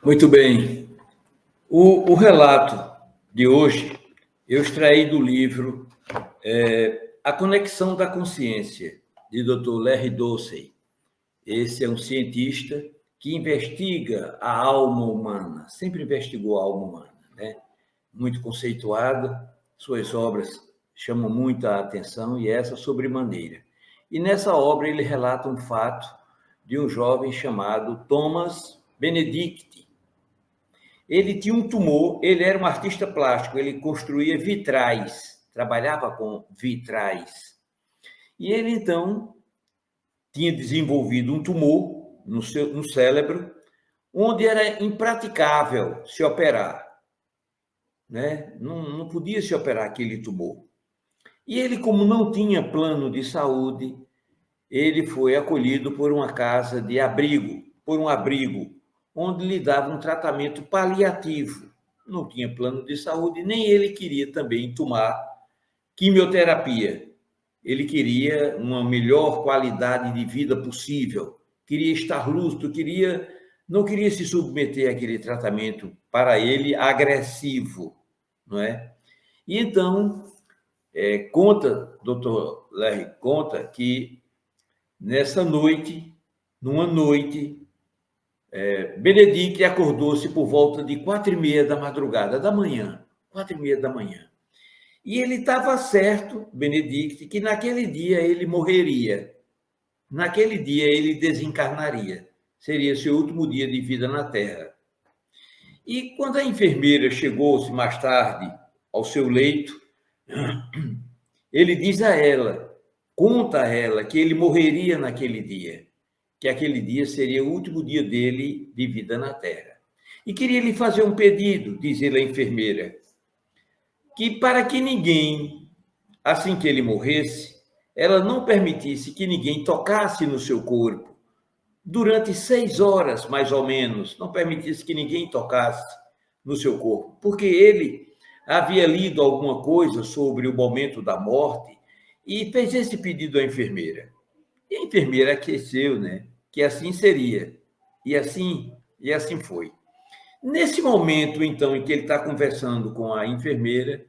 Muito bem. O relato de hoje eu extraí do livro A Conexão da Consciência, de Dr. Larry Dossey. Esse é um cientista que investiga a alma humana, sempre investigou a alma humana, né? Muito conceituado, suas obras chamam muita atenção e essa sobremaneira. E nessa obra ele relata um fato de um jovem chamado Thomas Benedict. Ele tinha um tumor, ele era um artista plástico, ele construía vitrais, trabalhava com vitrais. E ele, então, tinha desenvolvido um tumor no cérebro, onde era impraticável se operar, né? Não podia se operar aquele tumor. E ele, como não tinha plano de saúde, ele foi acolhido por uma casa de abrigo, por um abrigo, onde lhe dava um tratamento paliativo. Não tinha plano de saúde, nem ele queria também tomar quimioterapia. Ele queria uma melhor qualidade de vida possível, queria estar lúcido, não queria se submeter àquele tratamento, para ele, agressivo, não é? E então, Dr. Larry conta que nessa noite, numa noite, Benedict acordou-se por volta de 4h30 da madrugada, da manhã, 4h30 da manhã. E ele estava certo, Benedict, que naquele dia ele morreria. Naquele dia ele desencarnaria. Seria seu último dia de vida na Terra. E quando a enfermeira chegou-se mais tarde ao seu leito, ele diz a ela, conta a ela que ele morreria naquele dia, que aquele dia seria o último dia dele de vida na Terra. E queria lhe fazer um pedido, diz ele a enfermeira, que para que ninguém, assim que ele morresse, ela não permitisse que ninguém tocasse no seu corpo durante 6 horas, mais ou menos, não permitisse que ninguém tocasse no seu corpo, porque ele havia lido alguma coisa sobre o momento da morte e fez esse pedido à enfermeira. E a enfermeira aqueceu, né? Que assim seria. E assim foi. Nesse momento, então, em que ele está conversando com a enfermeira,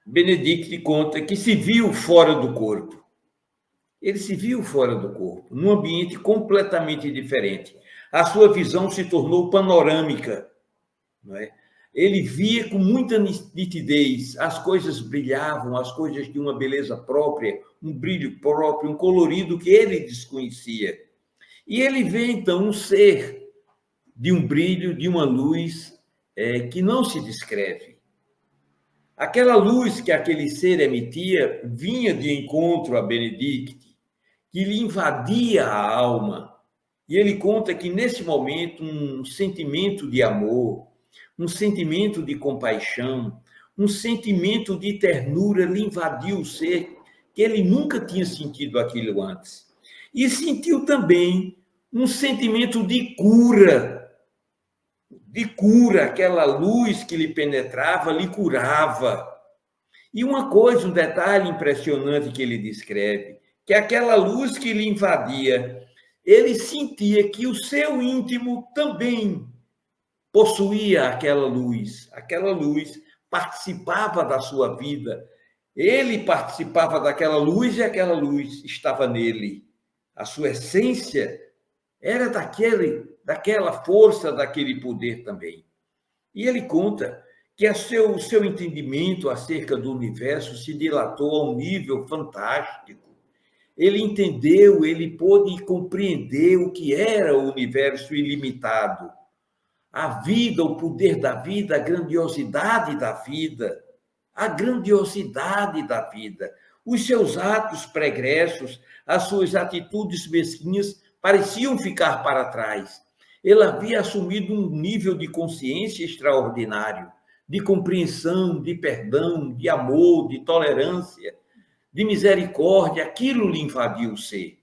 Benedict conta que se viu fora do corpo. Ele se viu fora do corpo, num ambiente completamente diferente. A sua visão se tornou panorâmica, não é? Ele via com muita nitidez, as coisas brilhavam, as coisas de uma beleza própria, um brilho próprio, um colorido que ele desconhecia. E ele vê, então, um ser de um brilho, de uma luz que não se descreve. Aquela luz que aquele ser emitia vinha de encontro a Benedict, que lhe invadia a alma. E ele conta que, nesse momento, um sentimento de amor, um sentimento de compaixão, um sentimento de ternura lhe invadiu o ser, que ele nunca tinha sentido aquilo antes. E sentiu também um sentimento de cura, aquela luz que lhe penetrava, lhe curava. E uma coisa, um detalhe impressionante que ele descreve, que aquela luz que lhe invadia, ele sentia que o seu íntimo também possuía aquela luz participava da sua vida, ele participava daquela luz e aquela luz estava nele. A sua essência era daquela força, daquele poder também. E ele conta que o seu entendimento acerca do universo se dilatou a um nível fantástico. Ele entendeu, ele pôde compreender o que era o universo ilimitado. A vida, o poder da vida, a grandiosidade da vida. Os seus atos pregressos, as suas atitudes mesquinhas pareciam ficar para trás. Ele havia assumido um nível de consciência extraordinário, de compreensão, de perdão, de amor, de tolerância, de misericórdia. Aquilo lhe invadiu o ser,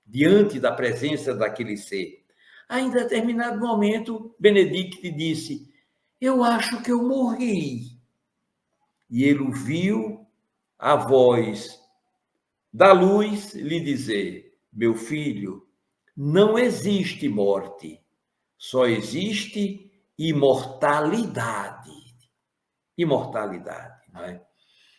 diante da presença daquele ser. Aí, em determinado momento, Benedict disse, eu acho que eu morri. E ele ouviu a voz da luz lhe dizer, meu filho, não existe morte, só existe imortalidade. Imortalidade, não é?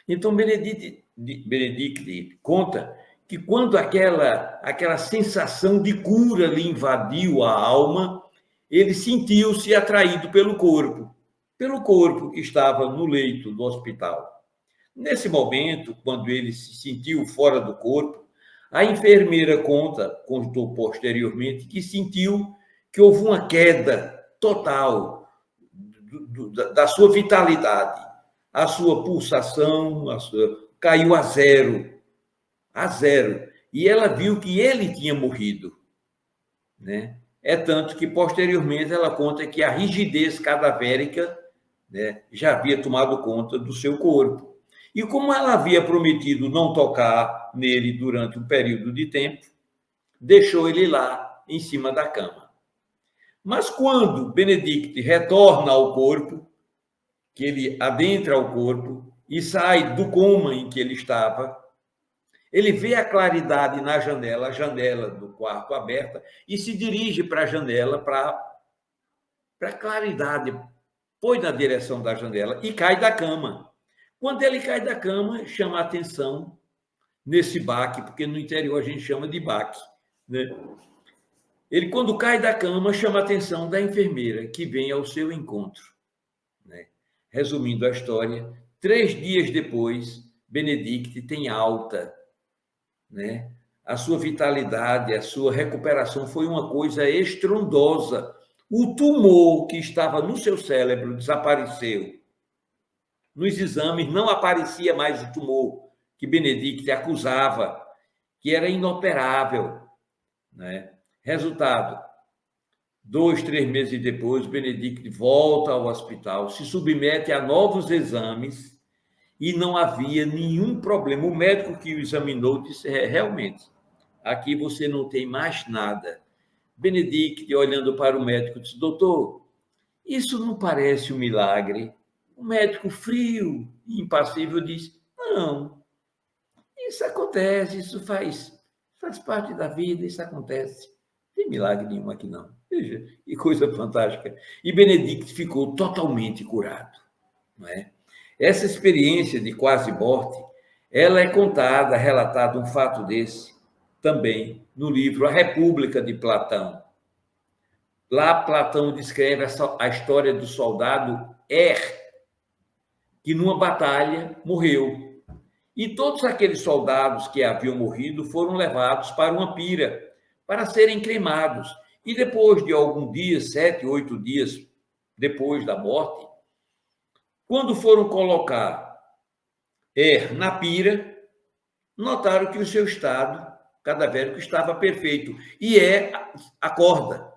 Então, Benedict conta que quando aquela sensação de cura lhe invadiu a alma, ele sentiu-se atraído pelo corpo que estava no leito do hospital. Nesse momento, quando ele se sentiu fora do corpo, a enfermeira contou posteriormente que sentiu que houve uma queda total da sua vitalidade. A sua pulsação caiu a zero. E ela viu que ele tinha morrido, né? É tanto que, posteriormente, ela conta que a rigidez cadavérica, né, já havia tomado conta do seu corpo. E como ela havia prometido não tocar nele durante um período de tempo, deixou ele lá, em cima da cama. Mas quando Benedict retorna ao corpo, que ele adentra ao corpo e sai do coma em que ele estava, ele vê a claridade na janela, a janela do quarto aberta, e se dirige para a janela, para a claridade, foi na direção da janela e cai da cama. Quando ele cai da cama, chama a atenção nesse baque, porque no interior a gente chama de baque, né? Ele, quando cai da cama, chama a atenção da enfermeira, que vem ao seu encontro, né? Resumindo a história, 3 dias depois, Benedict tem alta, né? A sua vitalidade, a sua recuperação foi uma coisa estrondosa. O tumor que estava no seu cérebro desapareceu. Nos exames não aparecia mais o tumor que Benedict acusava, que era inoperável, né? Resultado: 2, 3 meses depois, Benedict volta ao hospital, se submete a novos exames e não havia nenhum problema. O médico que o examinou disse: realmente, aqui você não tem mais nada. Benedict, olhando para o médico, disse: doutor, isso não parece um milagre? O médico, frio e impassível, disse: não, isso acontece, isso faz parte da vida, isso acontece. Não tem milagre nenhum aqui, não. Veja, que coisa fantástica. E Benedict ficou totalmente curado, não é? Essa experiência de quase morte, ela é contada, relatada um fato desse, também no livro A República de Platão. Lá Platão descreve a história do soldado que numa batalha morreu. E todos aqueles soldados que haviam morrido foram levados para uma pira, para serem cremados. E depois de algum dia, 7, 8 dias depois da morte, quando foram colocar na pira, notaram que o seu estado cadavérico estava perfeito. E acorda,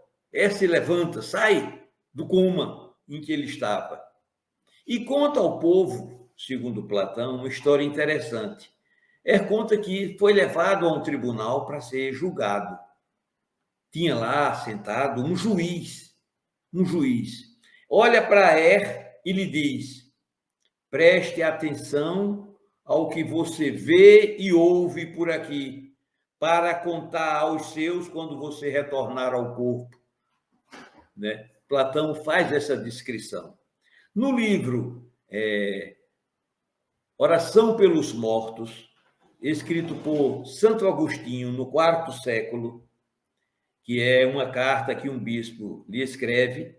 se levanta, sai do coma em que ele estava. E conta ao povo, segundo Platão, uma história interessante. Conta que foi levado a um tribunal para ser julgado. Tinha lá sentado um juiz. Olha para e lhe diz: preste atenção ao que você vê e ouve por aqui, para contar aos seus quando você retornar ao corpo, né? Platão faz essa descrição. No livro Oração pelos Mortos, escrito por Santo Agostinho, no IV século, que é uma carta que um bispo lhe escreve,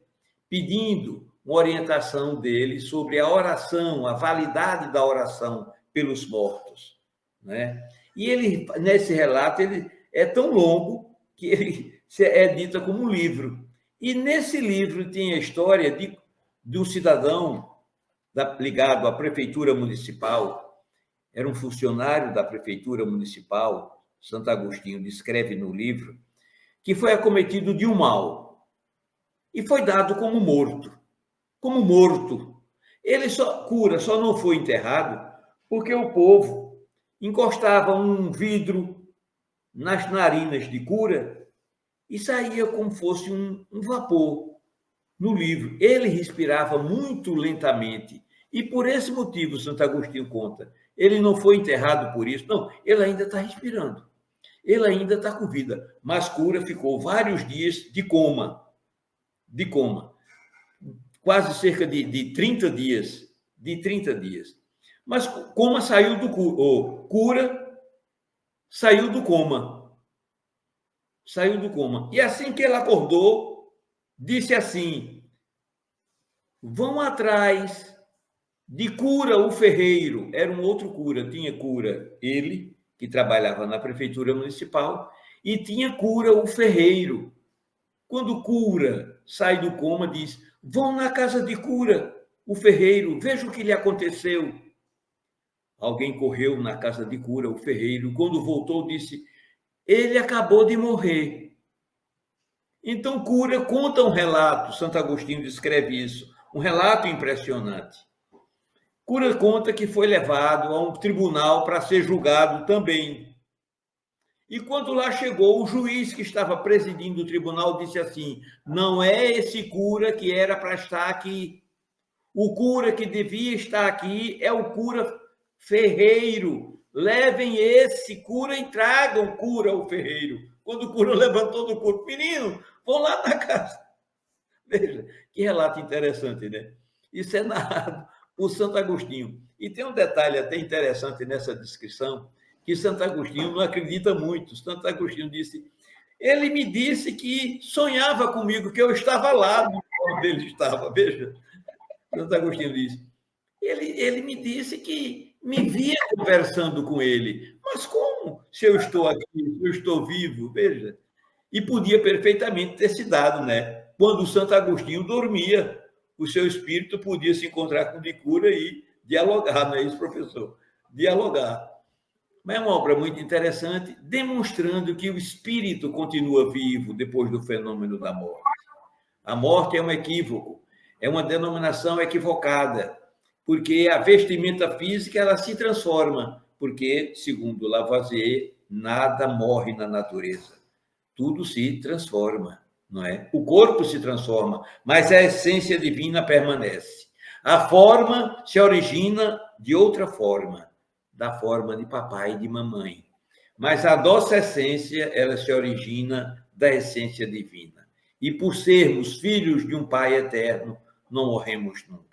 pedindo uma orientação dele sobre a oração, a validade da oração pelos mortos, né? E ele, nesse relato, ele é tão longo que ele é dito como um livro. E nesse livro tem a história de um cidadão ligado à prefeitura municipal, era um funcionário da prefeitura municipal, Santo Agostinho descreve no livro, que foi acometido de um mal e foi dado como morto. Ele só não foi enterrado porque o povo encostava um vidro nas narinas de cura e saía como fosse um vapor. No livro, ele respirava muito lentamente e por esse motivo, Santo Agostinho conta, ele não foi enterrado por isso, não, ele ainda está respirando, ele ainda está com vida, mas Cura ficou vários dias de coma. de coma. Quase cerca de 30 dias. De 30 dias. Mas coma saiu do cura saiu do coma. Saiu do coma. E assim que ele acordou, disse assim: vão atrás de Cura, o ferreiro. Era um outro cura. Tinha Cura, ele, que trabalhava na prefeitura municipal, e tinha Cura, o ferreiro. Quando Cura sai do coma, diz: vão na casa de Cura, o ferreiro, veja o que lhe aconteceu. Alguém correu na casa de Cura, o ferreiro. Quando voltou, disse: ele acabou de morrer. Então, Cura conta um relato, Santo Agostinho descreve isso, um relato impressionante. Cura conta que foi levado a um tribunal para ser julgado também. E quando lá chegou, o juiz que estava presidindo o tribunal disse assim: não é esse Cura que era para estar aqui. O Cura que devia estar aqui é o Cura ferreiro. Levem esse Cura e tragam Cura o ferreiro. Quando o Cura levantou do corpo: menino, vão lá na casa. Veja, que relato interessante, né? Isso é narrado por Santo Agostinho. E tem um detalhe até interessante nessa descrição, que Santo Agostinho não acredita muito. Santo Agostinho disse: ele me disse que sonhava comigo, que eu estava lá onde ele estava. Veja, Santo Agostinho disse: ele me disse que me via conversando com ele. Mas como? Se eu estou aqui, se eu estou vivo, veja. E podia perfeitamente ter se dado, né? Quando o Santo Agostinho dormia, o seu espírito podia se encontrar com o de Cura e dialogar, não é isso, professor? Dialogar. Mas é uma obra muito interessante, demonstrando que o espírito continua vivo depois do fenômeno da morte. A morte é um equívoco, é uma denominação equivocada, porque a vestimenta física ela se transforma, porque, segundo Lavoisier, nada morre na natureza. Tudo se transforma, não é? O corpo se transforma, mas a essência divina permanece. A forma se origina de outra forma, da forma de papai e de mamãe. Mas a nossa essência, ela se origina da essência divina. E por sermos filhos de um Pai eterno, não morremos nunca.